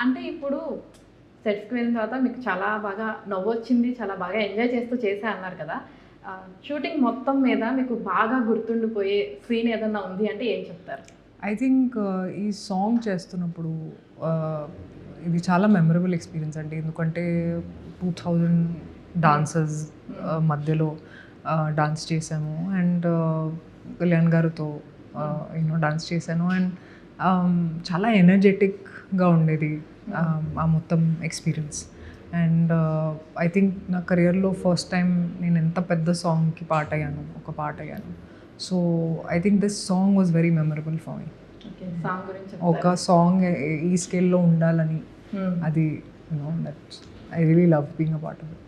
అంటే ఇప్పుడు సెట్స్కి వెళ్ళిన తర్వాత మీకు చాలా బాగా నవ్వొచ్చింది, చాలా బాగా ఎంజాయ్ చేస్తూ చేసే అన్నారు కదా. షూటింగ్ మొత్తం మీద మీకు బాగా గుర్తుండిపోయే సీన్ ఏదన్నా ఉంది అంటే ఏం చెప్తారు? ఐ థింక్ ఈ సాంగ్ చేస్తున్నప్పుడు ఇది చాలా మెమరబుల్ ఎక్స్పీరియన్స్ అండి. ఎందుకంటే 2000 డాన్సర్స్ మధ్యలో డాన్స్ చేశాము. అండ్ కళ్యాణ్ గారితో డాన్స్ చేశాను. అండ్ చాలా ఎనర్జెటిక్గా ఉండేది ఆ మొత్తం ఎక్స్పీరియన్స్. అండ్ ఐ థింక్ నా కెరియర్లో ఫస్ట్ టైం నేను ఎంత పెద్ద సాంగ్కి ఒక పాట అయ్యాను. So I think this song was very memorable for me. ఒక సాంగ్ ఈ స్కేల్లో ఉండాలని అది that I really love being a part of it.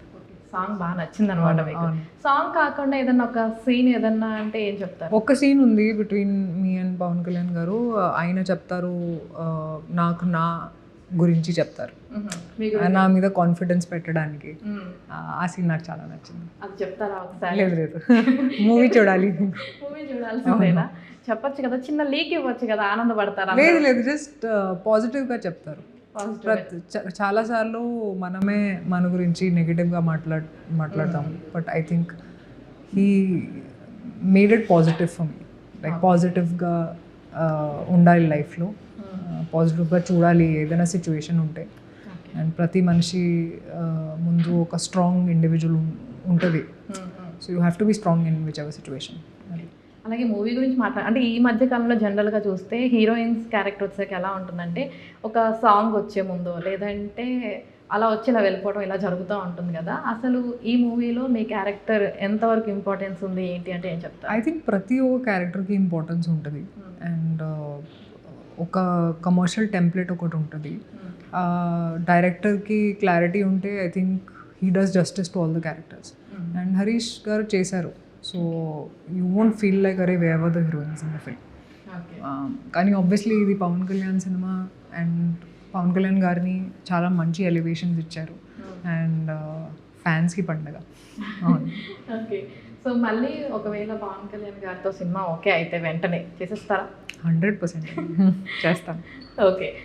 Song బాగా నచ్చింది అనమాట మీకు. సాంగ్ కాకుండా ఏదన్నా ఒక సీన్ ఏదన్నా అంటే ఏం చెప్తారు? ఒక సీన్ ఉంది between me and Pawan Kalyan గారు. ఆయన చెప్తారు, నాకు నా గురించి చెప్తారు, నా మీద కాన్ఫిడెన్స్ పెట్టడానికి. ఆ సీన్ నాకు చాలా నచ్చింది. అది చెప్తారా ఒకసారి? లేదు మూవీ చూడాలి. మూవీ చూడాల్సిందేనా? చెప్పొచ్చు కదా, చిన్న లీక్ ఇవ్వచ్చు కదా, ఆనందపడతారా? లేదు జస్ట్ పాజిటివ్గా చెప్తారు. చాలాసార్లు మనమే మన గురించి నెగిటివ్గా మాట్లాడతాం. But I think he made it positive for me. Like పాజిటివ్గా ఉండాలి లైఫ్లో, పాజిటివ్గా చూడాలి ఏదైనా సిచ్యువేషన్ ఉంటే. అండ్ ప్రతి మనిషి ముందు ఒక స్ట్రాంగ్ ఇండివిజువల్ ఉంటుంది. So you have to be strong in whichever situation. అలాగే మూవీ గురించి అంటే ఈ మధ్య కాలంలో జనరల్గా చూస్తే హీరోయిన్స్ క్యారెక్టర్ వచ్చాక ఎలా ఉంటుందంటే ఒక సాంగ్ వచ్చే ముందు లేదంటే అలా వచ్చి ఇలా వెళ్ళిపోవడం ఇలా జరుగుతూ ఉంటుంది కదా. అసలు ఈ మూవీలో మీ క్యారెక్టర్ ఎంతవరకు ఇంపార్టెన్స్ ఉంది ఏంటి అంటే ఏం చెప్తారు? ఐ థింక్ ప్రతి ఒక్క క్యారెక్టర్కి ఇంపార్టెన్స్ ఉంటుంది. అండ్ ఒక కమర్షియల్ టెంప్లెట్ ఒకటి ఉంటుంది. డైరెక్టర్కి క్లారిటీ ఉంటే I think he does justice to all the characters. And Harish garu చేశారు. So you won't feel like అరే wherever the heroines in the film. కానీ ఆబ్వియస్లీ ఇది పవన్ కళ్యాణ్ సినిమా అండ్ పవన్ కళ్యాణ్ గారిని చాలా మంచి ఎలివేషన్స్ ఇచ్చారు. అండ్ ఫ్యాన్స్కి పండగ. ఓకే, సో మళ్ళీ ఒకవేళ పవన్ కళ్యాణ్ గారితో సినిమా ఓకే అయితే వెంటనే చేసేస్తారా? 100% చేస్తాను. ఓకే.